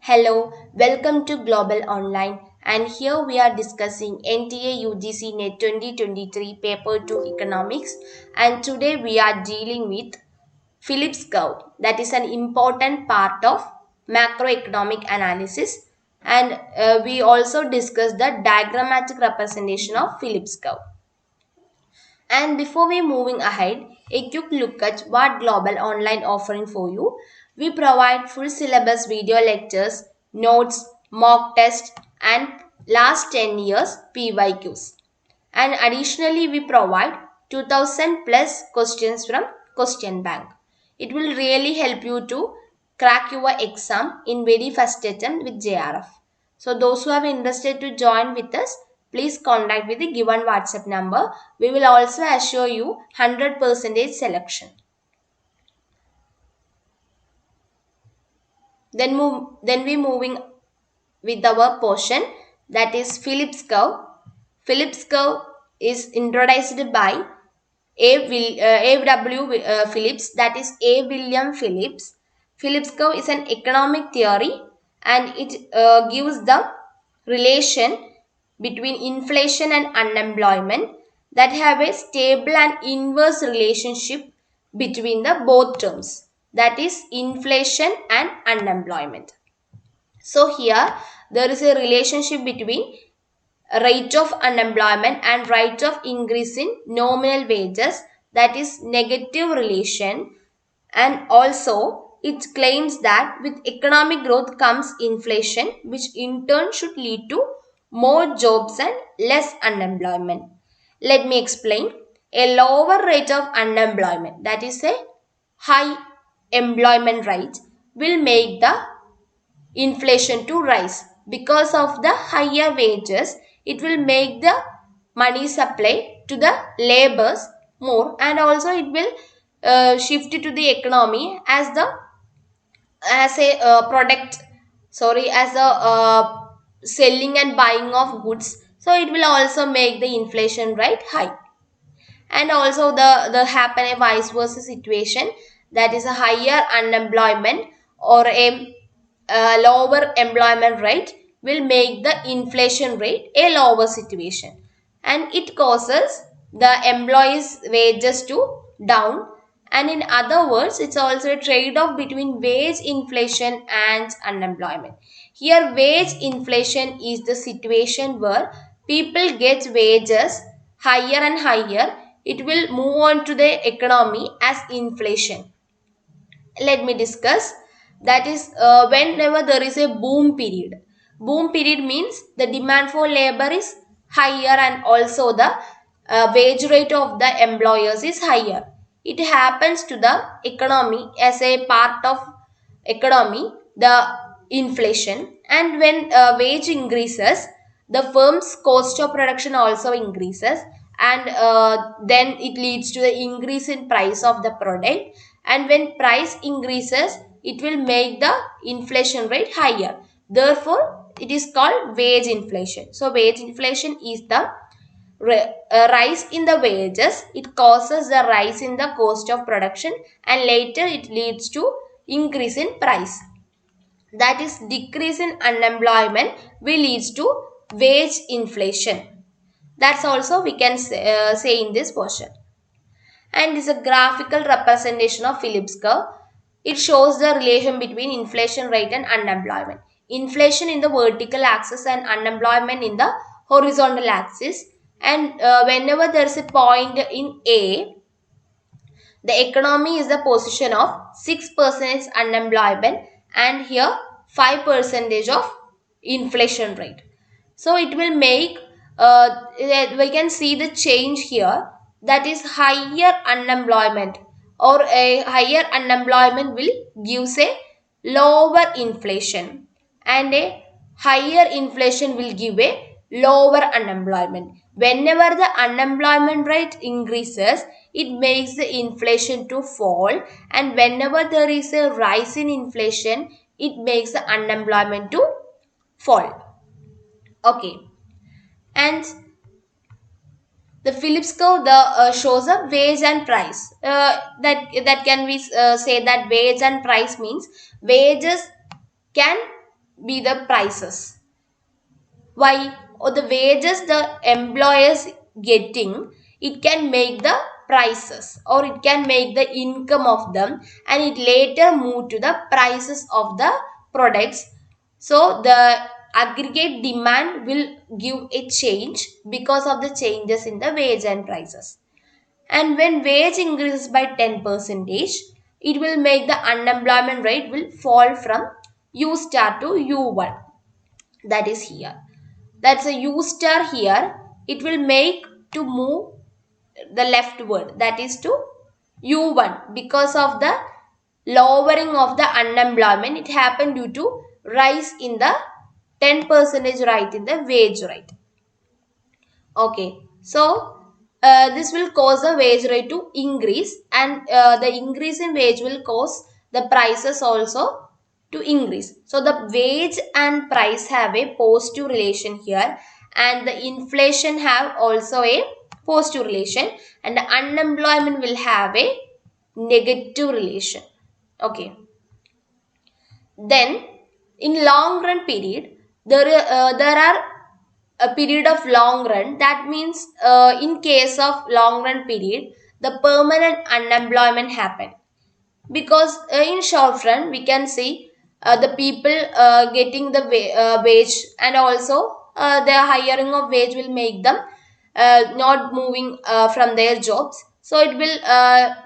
Hello, welcome to Global Online, and here we are discussing NTA UGC NET 2023 Paper 2 Economics, and today we are dealing with Phillips Curve, that is an important part of macroeconomic analysis, and we also discussed the diagrammatic representation of Phillips Curve. And before we moving ahead, a quick look at what Global Online offering for you. We provide full syllabus video lectures, notes, mock tests and last 10 years PYQs. And additionally, we provide 2000 plus questions from question bank. It will really help you to crack your exam in very first attempt with JRF. So those who are interested to join with us, please contact with the given WhatsApp number. We will also assure you 100% selection. Then we moving with our portion, that is Phillips Curve. Phillips Curve is introduced by A.W. Phillips, that is A. William Phillips. Phillips Curve is an economic theory and it gives the relation between inflation and unemployment that have a stable and inverse relationship between the both terms, that is inflation and unemployment. So here there is a relationship between rate of unemployment and rate of increase in nominal wages, that is negative relation, and also it claims that with economic growth comes inflation, which in turn should lead to more jobs and less unemployment. Let me explain. A lower rate of unemployment, that is a high employment rate, will make the inflation to rise. Because of the higher wages, it will make the money supply to the laborers more, and also it will shift to the economy as a product, as a selling and buying of goods. So it will also make the inflation rate high. And also the happen a vice versa situation, that is a higher unemployment or a lower employment rate will make the inflation rate a lower situation, and it causes the employees wages to down. And in other words, it's also a trade-off between wage inflation and unemployment. Here wage inflation is the situation where people get wages higher and higher. It will move on to the economy as inflation. Let me discuss. That is whenever there is a boom period. Boom period means the demand for labor is higher and also the wage rate of the employers is higher. It happens to the economy as a part of economy, the inflation, and when wage increases, the firm's cost of production also increases, and then it leads to the increase in price of the product, and when price increases, it will make the inflation rate higher. Therefore it is called wage inflation. So wage inflation is the rise in the wages. It causes the rise in the cost of production, and later it leads to increase in price. That is decrease in unemployment will leads to wage inflation. That's also we can say in this portion. And is a graphical representation of Phillips curve. It shows the relation between inflation rate and unemployment. Inflation in the vertical axis and unemployment in the horizontal axis. And whenever there is a point in A, the economy is the position of 6% unemployment, and here 5% of inflation rate. So it will make we can see the change here, that is higher unemployment, or a higher unemployment will gives a lower inflation, and a higher inflation will give a lower unemployment. Whenever the unemployment rate increases, it makes the inflation to fall, and whenever there is a rise in inflation, it makes the unemployment to fall. Okay. And the Phillips curve shows a wage and price. That can we say that wage and price means wages can be the prices. Why? Or the wages the employers getting, it can make the prices or it can make the income of them, and it later move to the prices of the products. So the aggregate demand will give a change because of the changes in the wage and prices. And when wage increases by 10 percentage, it will make the unemployment rate will fall from U star to U1. That is here. That's a U star here. It will make to move the leftward. That is to U1 because of the lowering of the unemployment. It happened due to rise in the 10 percentage rate in the wage rate. Okay, so this will cause the wage rate to increase, and the increase in wage will cause the prices also to increase. So the wage and price have a positive relation here, and the inflation have also a positive relation, and the unemployment will have a negative relation. Okay. Then in long run period, there are a period of long run. That means in case of long run period, the permanent unemployment happen, because in short run we can see the people getting the wage, and also the hiring of wage will make them not moving from their jobs. So it will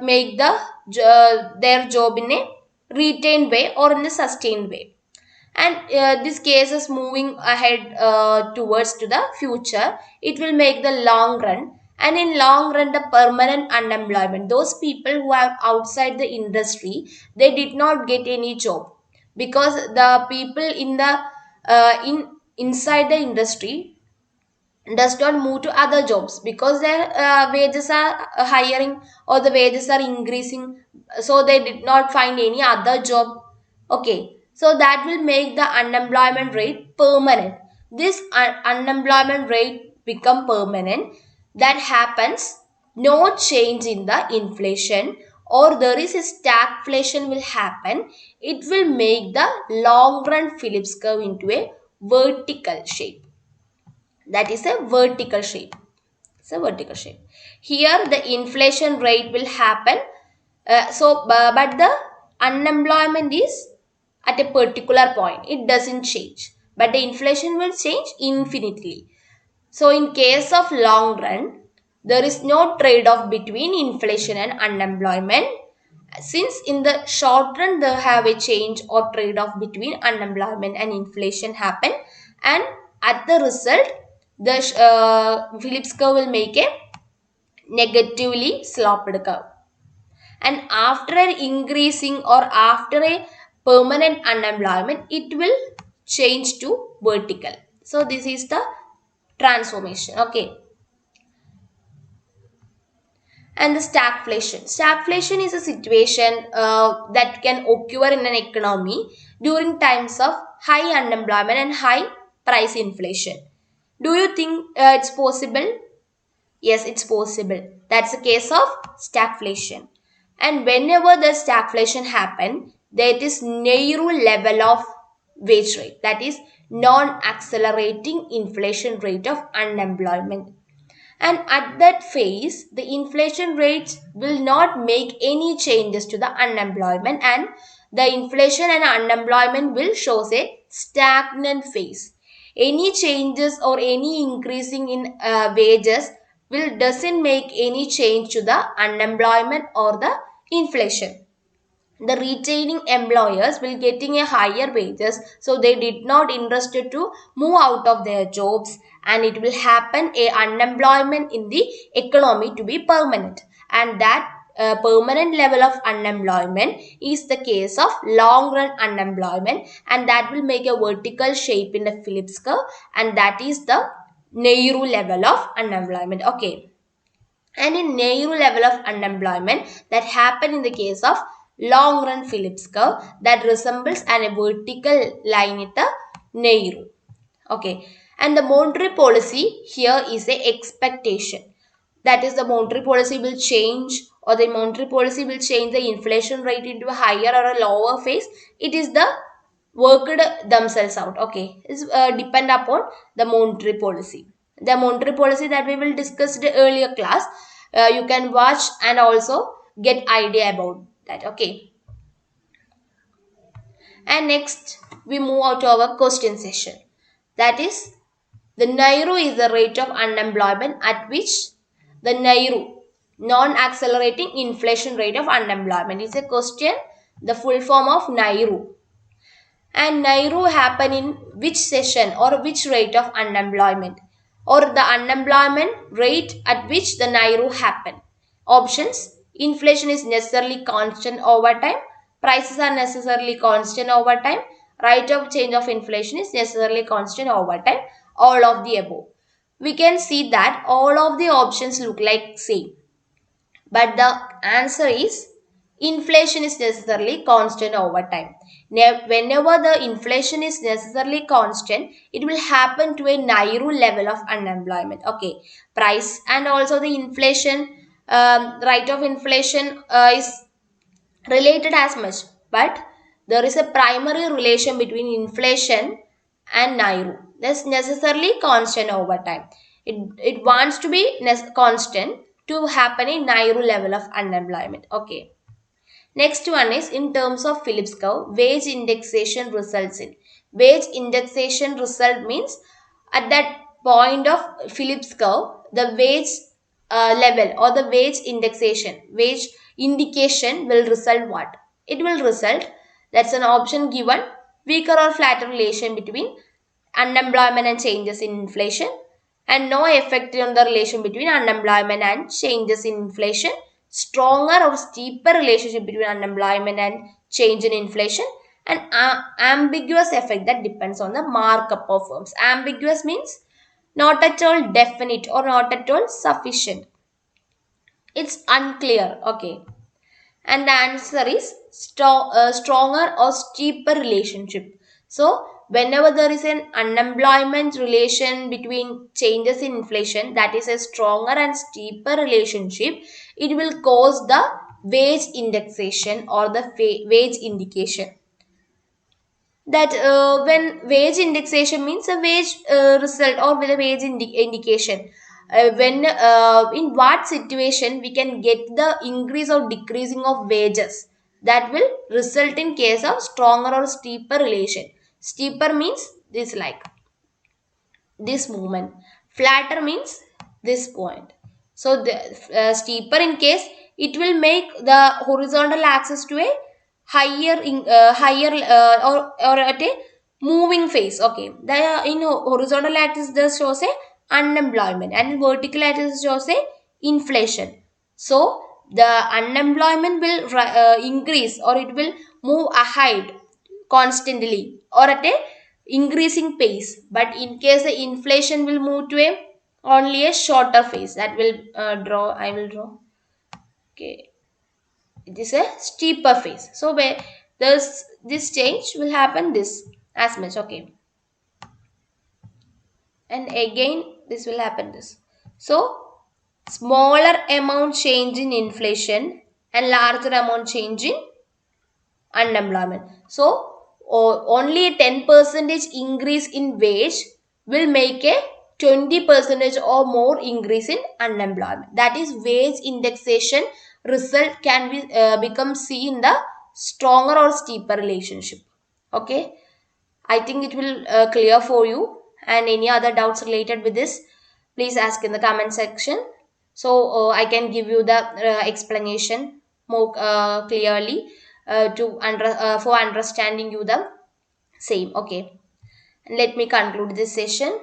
make their job in a retained way or in a sustained way, and this case is moving ahead towards to the future. It will make the long run, and in long run the permanent unemployment, those people who are outside the industry, they did not get any job, because the people in the inside the industry does not move to other jobs, because their wages are hiring or the wages are increasing, so they did not find any other job. Okay, so that will make the unemployment rate permanent. This unemployment rate become permanent. That happens no change in the inflation, or there is a stagflation will happen. It will make the long run Phillips curve into a vertical shape. That is a vertical shape. It's a vertical shape. Here the inflation rate will happen. But the unemployment is at a particular point. It doesn't change. But the inflation will change infinitely. So in case of long run, there is no trade-off between inflation and unemployment. Since in the short run they have a change or trade-off between unemployment and inflation happen, and at the result the Phillips curve will make a negatively sloped curve, and after an increasing or after a permanent unemployment, it will change to vertical. So this is the transformation. Okay. And the stagflation. Stagflation is a situation that can occur in an economy during times of high unemployment and high price inflation. Do you think it's possible? Yes, it's possible. That's the case of stagflation. And whenever the stagflation happen, there is narrow level of wage rate. That is non-accelerating inflation rate of unemployment. And at that phase, the inflation rates will not make any changes to the unemployment, and the inflation and unemployment will show a stagnant phase. Any changes or any increasing in wages will doesn't make any change to the unemployment or the inflation. The retaining employers will getting a higher wages, so they did not interested to move out of their jobs, and it will happen a unemployment in the economy to be permanent, and that permanent level of unemployment is the case of long run unemployment, and that will make a vertical shape in the Phillips curve, and that is the narrow level of unemployment. Okay. And in narrow level of unemployment that happen in the case of long run Phillips curve that resembles a vertical line at the narrow. Okay, and the monetary policy here is a expectation. That is, the monetary policy will change, or the monetary policy will change the inflation rate into a higher or a lower phase. It is the worked themselves out. Okay, it's depend upon the monetary policy. The monetary policy that we will discuss in the earlier class, you can watch and also get idea about that. Okay, and next we move out to our question session. That is, the Nairu is the rate of unemployment at which the Nairu, non-accelerating inflation rate of unemployment, is a question. The full form of Nairu. And Nairu happen in which session or which rate of unemployment, or the unemployment rate at which the Nairu happen. Options: inflation is necessarily constant over time, prices are necessarily constant over time, rate of change of inflation is necessarily constant over time, all of the above. We can see that all of the options look like same, but the answer is inflation is necessarily constant over time. Whenever the inflation is necessarily constant, it will happen to a Nairu level of unemployment. Okay, price and also the inflation, rate of inflation is related as much, but there is a primary relation between inflation and Nairu. That's necessarily constant over time. It wants to be constant to happen in Nairu level of unemployment. Okay. Next one is in terms of Phillips curve, wage indexation results in. Wage indexation result means at that point of Phillips curve, the wage level or the wage indication will result what? It will result, that's an option given, weaker or flatter relation between unemployment and changes in inflation, and no effect on the relation between unemployment and changes in inflation, stronger or steeper relationship between unemployment and change in inflation, and ambiguous effect that depends on the markup of firms. Ambiguous means not at all definite or not at all sufficient. It's unclear. Okay, and the answer is stronger or steeper relationship. So whenever there is an unemployment relation between changes in inflation, that is a stronger and steeper relationship, it will cause the wage indexation or the wage indication. That when wage indexation means a wage result or with a wage indication, when in what situation we can get the increase or decreasing of wages, that will result in case of stronger or steeper relation. Steeper means this, like this movement. Flatter means this point. So the steeper in case, it will make the horizontal axis to a higher or at a moving phase. Okay, the in horizontal axis this shows a unemployment and vertical axis shows a inflation. So the unemployment will increase or it will move ahead constantly or at a increasing pace, but in case the inflation will move to a only a shorter phase. That will I will draw. Okay, it is a steeper phase. So where this change will happen this as much. Okay, and again this will happen this. So smaller amount change in inflation and larger amount change in unemployment. So only a 10 percentage increase in wage will make a 20 percentage or more increase in unemployment. That is wage indexation result can be become seen in the stronger or steeper relationship. Okay, I think it will clear for you. And any other doubts related with this, please ask in the comment section. So I can give you the explanation more clearly for understanding you the same. Okay, and let me conclude this session.